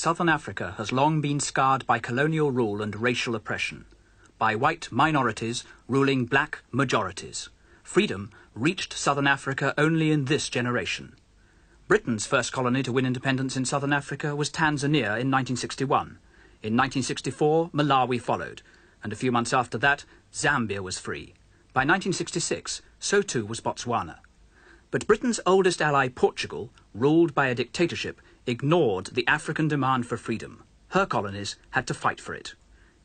Southern Africa has long been scarred by colonial rule and racial oppression, by white minorities ruling black majorities. Freedom reached Southern Africa only in this generation. Britain's first colony to win independence in Southern Africa was Tanzania in 1961. In 1964, Malawi followed, and a few months after that, Zambia was free. By 1966, so too was Botswana. But Britain's oldest ally, Portugal, ruled by a dictatorship, ignored the African demand for freedom. Her colonies had to fight for it.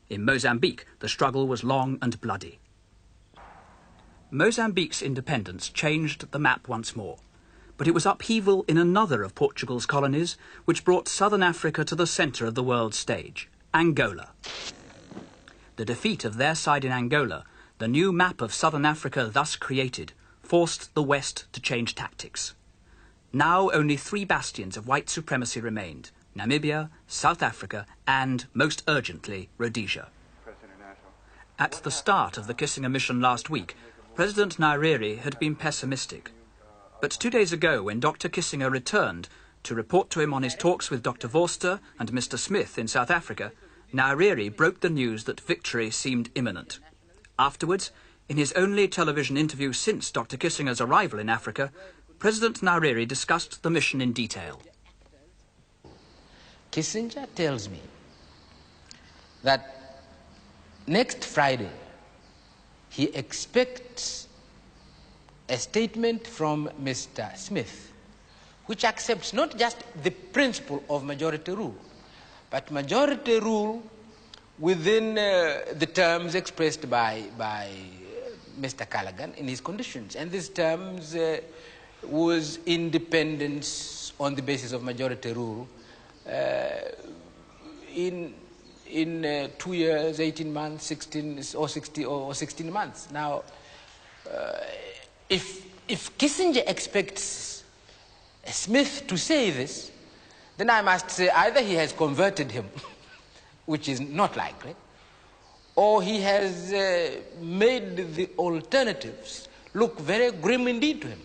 In Mozambique, the struggle was long and bloody. Mozambique's independence changed the map once more, but it was upheaval in another of Portugal's colonies which brought Southern Africa to the centre of the world stage, Angola. The defeat of their side in Angola, the new map of Southern Africa thus created, forced the West to change tactics. Now only 3 bastions of white supremacy remained: Namibia, South Africa and, most urgently, Rhodesia. At the start of the Kissinger mission last week, President Nyerere had been pessimistic. But 2 days ago, when Dr. Kissinger returned to report to him on his talks with Dr. Vorster and Mr. Smith in South Africa, Nyerere broke the news that victory seemed imminent. Afterwards, in his only television interview since Dr. Kissinger's arrival in Africa, President Nyerere discussed the mission in detail. Kissinger tells me that next Friday he expects a statement from Mr. Smith which accepts not just the principle of majority rule, but majority rule within the terms expressed by Mr. Callaghan in his conditions. And these terms was independence on the basis of majority rule in 2 years, 18 months, 16 or 16 months. Now, if Kissinger expects Smith to say this, then I must say either he has converted him, which is not likely, or he has made the alternatives look very grim indeed to him.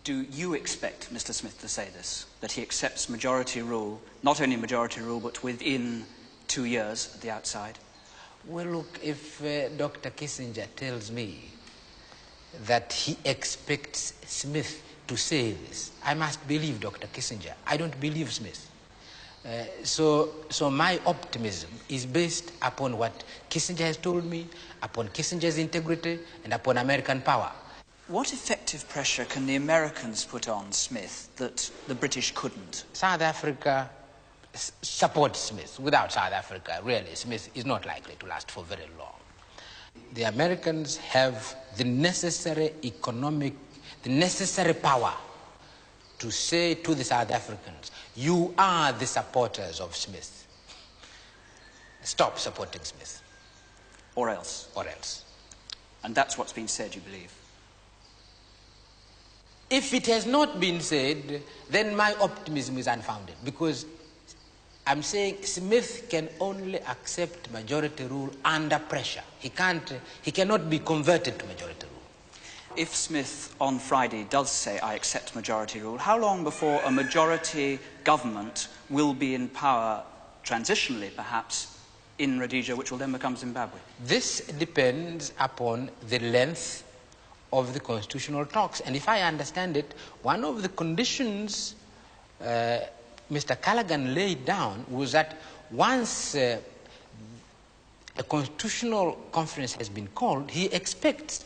Do you expect Mr. Smith to say this, that he accepts majority rule, not only majority rule, but within 2 years at the outside? Well, look, if Dr. Kissinger tells me that he expects Smith to say this, I must believe Dr. Kissinger. I don't believe Smith. So my optimism is based upon what Kissinger has told me, upon Kissinger's integrity, and upon American power. What effective pressure can the Americans put on Smith that the British couldn't? South Africa supports Smith. Without South Africa, really, Smith is not likely to last for very long. The Americans have the necessary power to say to the South Africans, you are the supporters of Smith. Stop supporting Smith. Or else. Or else. And that's what's been said, you believe? If it has not been said, then my optimism is unfounded, because I'm saying Smith can only accept majority rule under pressure. He cannot be converted to majority rule. If Smith on Friday does say, I accept majority rule, how long before a majority government will be in power, transitionally perhaps, in Rhodesia, which will then become Zimbabwe? This depends upon the length of the constitutional talks. And if I understand it, one of the conditions Mr. Callaghan laid down was that once a constitutional conference has been called, he expects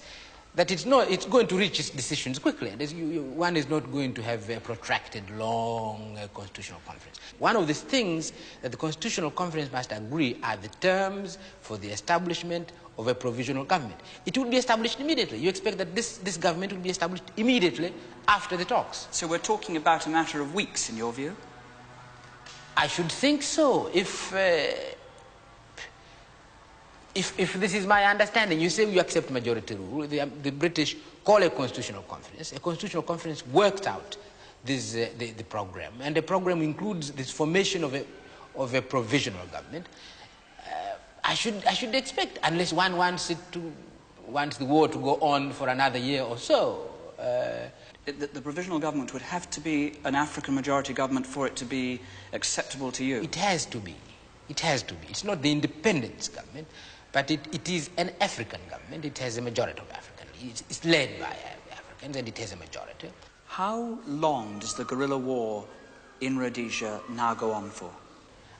that it's going to reach its decisions quickly. One is not going to have a protracted, long constitutional conference. One of the things that the constitutional conference must agree are the terms for the establishment of a provisional government. It will be established immediately. You expect that this government will be established immediately after the talks. So we're talking about a matter of weeks, in your view? I should think so. If this is my understanding, you say you accept majority rule, the British call a constitutional conference. A constitutional conference worked out the program, and the program includes this formation of a provisional government. I should expect, unless one wants the war to go on for another year or so, The provisional government would have to be an African majority government for it to be acceptable to you? It has to be. It has to be. It's not the independence government, but it is an African government. It has a majority of Africans. It's led by Africans, and it has a majority. How long does the guerrilla war in Rhodesia now go on for?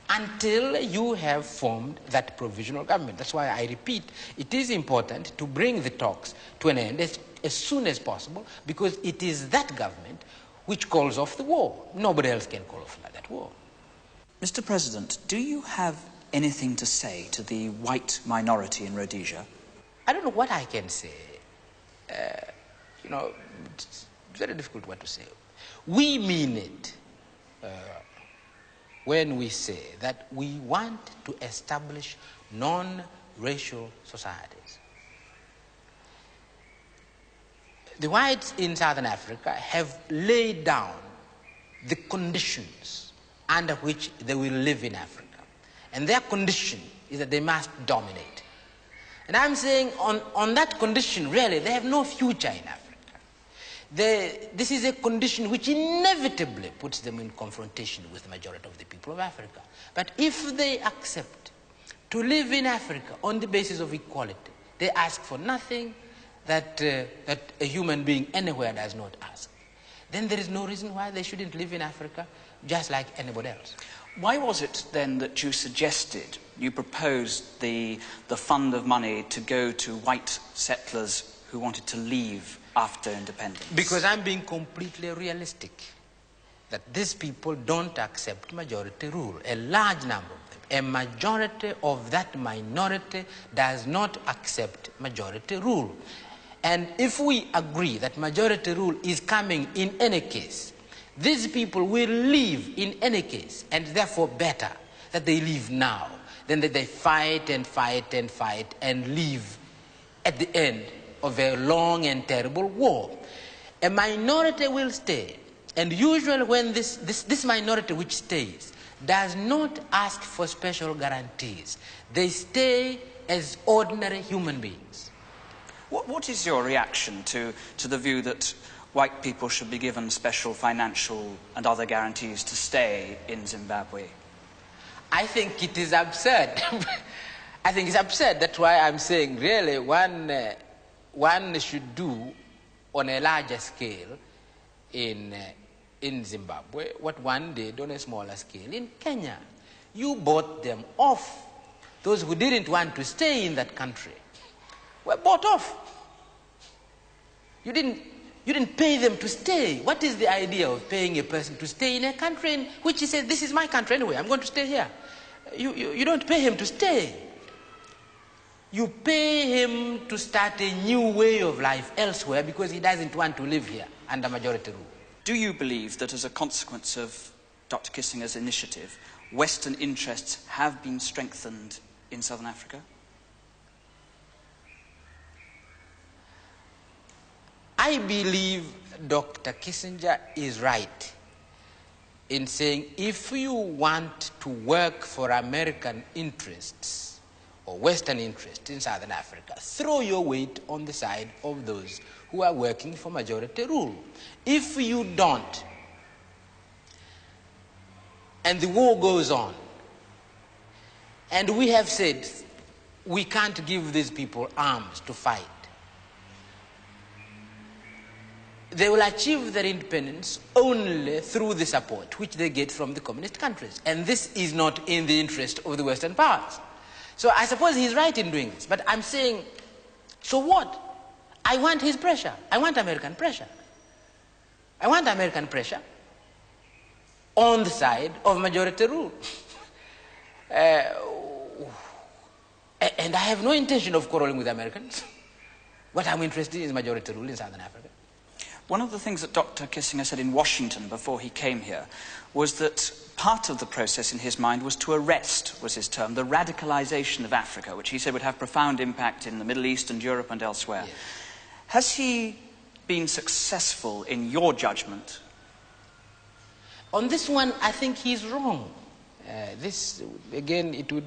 Until you have formed that provisional government. That's why I repeat, it is important to bring the talks to an end as soon as possible, because it is that government which calls off the war. Nobody else can call off that war. Mr. President, do you have anything to say to the white minority in Rhodesia? I don't know what I can say. It's very difficult what to say. We mean it when we say that we want to establish non-racial societies. The whites in Southern Africa have laid down the conditions under which they will live in Africa. And their condition is that they must dominate. And I'm saying on that condition, really, they have no future in Africa. This is a condition which inevitably puts them in confrontation with the majority of the people of Africa. But if they accept to live in Africa on the basis of equality, they ask for nothing that a human being anywhere does not ask, then there is no reason why they shouldn't live in Africa just like anybody else. Why was it then that you proposed the fund of money to go to white settlers who wanted to leave after independence? Because I'm being completely realistic, that these people don't accept majority rule. A large number of them, a majority of that minority does not accept majority rule. And if we agree that majority rule is coming in any case, these people will leave in any case, and therefore better that they leave now than that they fight and fight and fight and leave at the end of a long and terrible war. A minority will stay, and usually when this minority which stays does not ask for special guarantees, they stay as ordinary human beings. What is your reaction to the view that white people should be given special financial and other guarantees to stay in Zimbabwe? I think it is absurd. I think it's absurd. That's why I'm saying really one should do on a larger scale in Zimbabwe what one did on a smaller scale in Kenya. You bought them off. Those who didn't want to stay in that country were bought off. You didn't pay them to stay. What is the idea of paying a person to stay in a country in which he says, this is my country anyway, I'm going to stay here? You don't pay him to stay. You pay him to start a new way of life elsewhere because he doesn't want to live here under majority rule. Do you believe that as a consequence of Dr. Kissinger's initiative, Western interests have been strengthened in Southern Africa? I believe Dr. Kissinger is right in saying if you want to work for American interests or Western interests in Southern Africa, throw your weight on the side of those who are working for majority rule. If you don't, and the war goes on, and we have said we can't give these people arms to fight, they will achieve their independence only through the support which they get from the communist countries. And this is not in the interest of the Western powers. So I suppose he's right in doing this. But I'm saying, so what? I want his pressure. I want American pressure. I want American pressure on the side of majority rule. And I have no intention of quarreling with Americans. What I'm interested in is majority rule in Southern Africa. One of the things that Dr. Kissinger said in Washington before he came here was that part of the process in his mind was to arrest, was his term, the radicalization of Africa, which he said would have profound impact in the Middle East and Europe and elsewhere. Yes. Has he been successful in your judgment? On this one, I think he's wrong. This, again, it will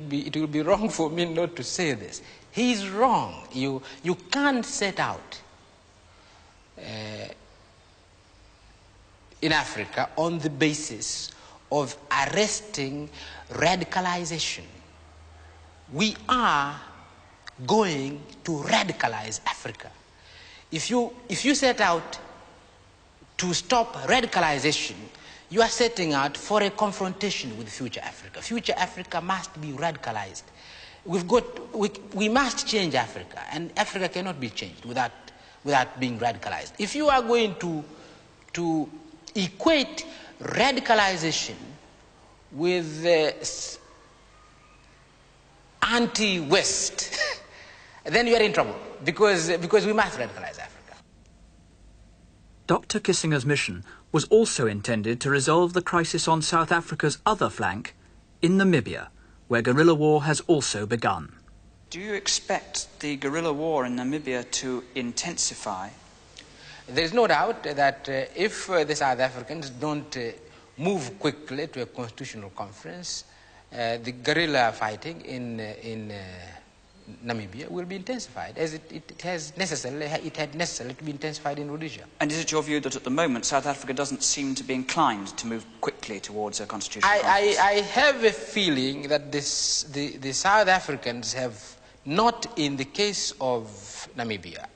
be wrong for me not to say this. He's wrong. You can't set out in Africa on the basis of arresting radicalization. We are going to radicalize Africa. If you set out to stop radicalization, you are setting out for a confrontation with future Africa. Future Africa must be radicalized. We must change Africa, and Africa cannot be changed without being radicalized. If you are going to equate radicalization with anti-West, then you are in trouble, because we must radicalize Africa. Dr. Kissinger's mission was also intended to resolve the crisis on South Africa's other flank, in Namibia, where guerrilla war has also begun. Do you expect the guerrilla war in Namibia to intensify? There is no doubt that if the South Africans don't move quickly to a constitutional conference, the guerrilla fighting in Namibia will be intensified, as it had necessarily to be intensified in Rhodesia. And is it your view that at the moment South Africa doesn't seem to be inclined to move quickly towards a constitutional conference? I have a feeling that the South Africans have not, in the case of Namibia,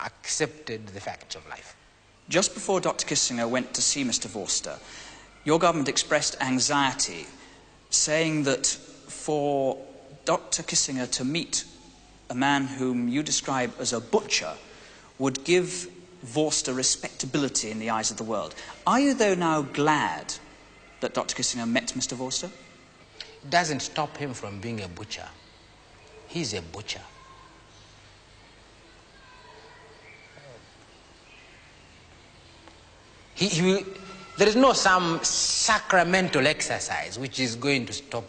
accepted the facts of life. Just before Dr. Kissinger went to see Mr. Vorster, your government expressed anxiety, saying that for Dr. Kissinger to meet a man whom you describe as a butcher would give Vorster respectability in the eyes of the world. Are you, though, now glad that Dr. Kissinger met Mr. Vorster? It doesn't stop him from being a butcher. He's a butcher. There is no some sacramental exercise which is going to stop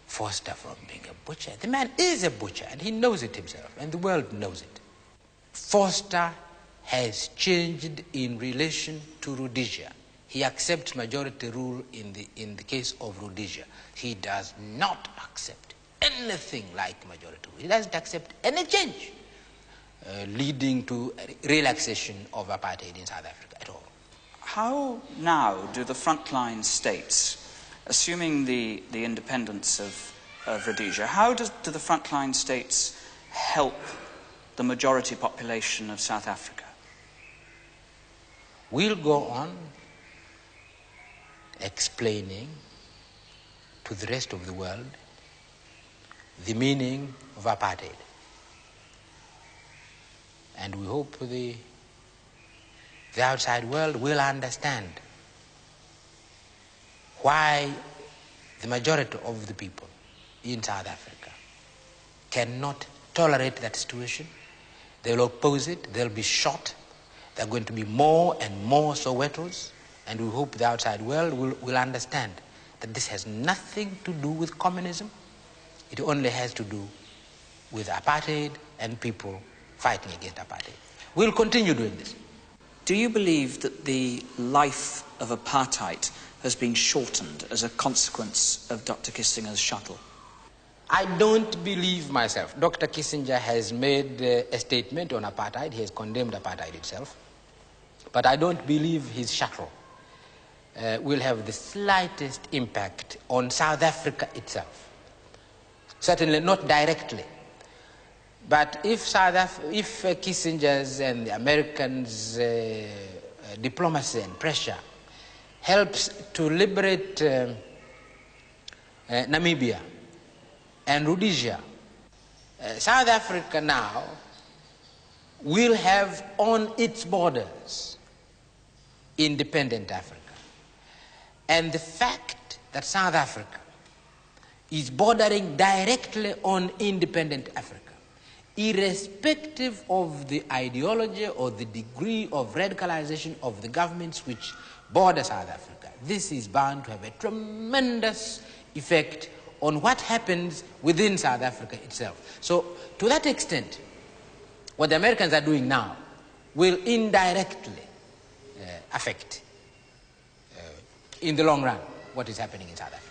Vorster from being a butcher. The man is a butcher, and he knows it himself, and the world knows it. Vorster has changed in relation to Rhodesia. He accepts majority rule in the case of Rhodesia. He does not accept anything like majority rule. He doesn't accept any change leading to relaxation of apartheid in South Africa at all. How now do the frontline states, assuming the independence of Rhodesia, how do the frontline states help the majority population of South Africa? We'll go on explaining to the rest of the world the meaning of apartheid. And we hope the outside world will understand why the majority of the people in South Africa cannot tolerate that situation. They will oppose it, they'll be shot, there are going to be more and more Sowetos, and we hope the outside world will understand that this has nothing to do with communism. It only has to do with apartheid and people fighting against apartheid. We'll continue doing this. Do you believe that the life of apartheid has been shortened as a consequence of Dr. Kissinger's shuttle? I don't believe myself. Dr. Kissinger has made a statement on apartheid. He has condemned apartheid itself. But I don't believe his shuttle will have the slightest impact on South Africa itself. Certainly not directly. But if Kissinger's and the Americans' diplomacy and pressure helps to liberate Namibia and Rhodesia, South Africa now will have on its borders independent Africa. And the fact that South Africa is bordering directly on independent Africa, irrespective of the ideology or the degree of radicalization of the governments which border South Africa, this is bound to have a tremendous effect on what happens within South Africa itself. So, to that extent, what the Americans are doing now will indirectly affect, in the long run, what is happening in South Africa.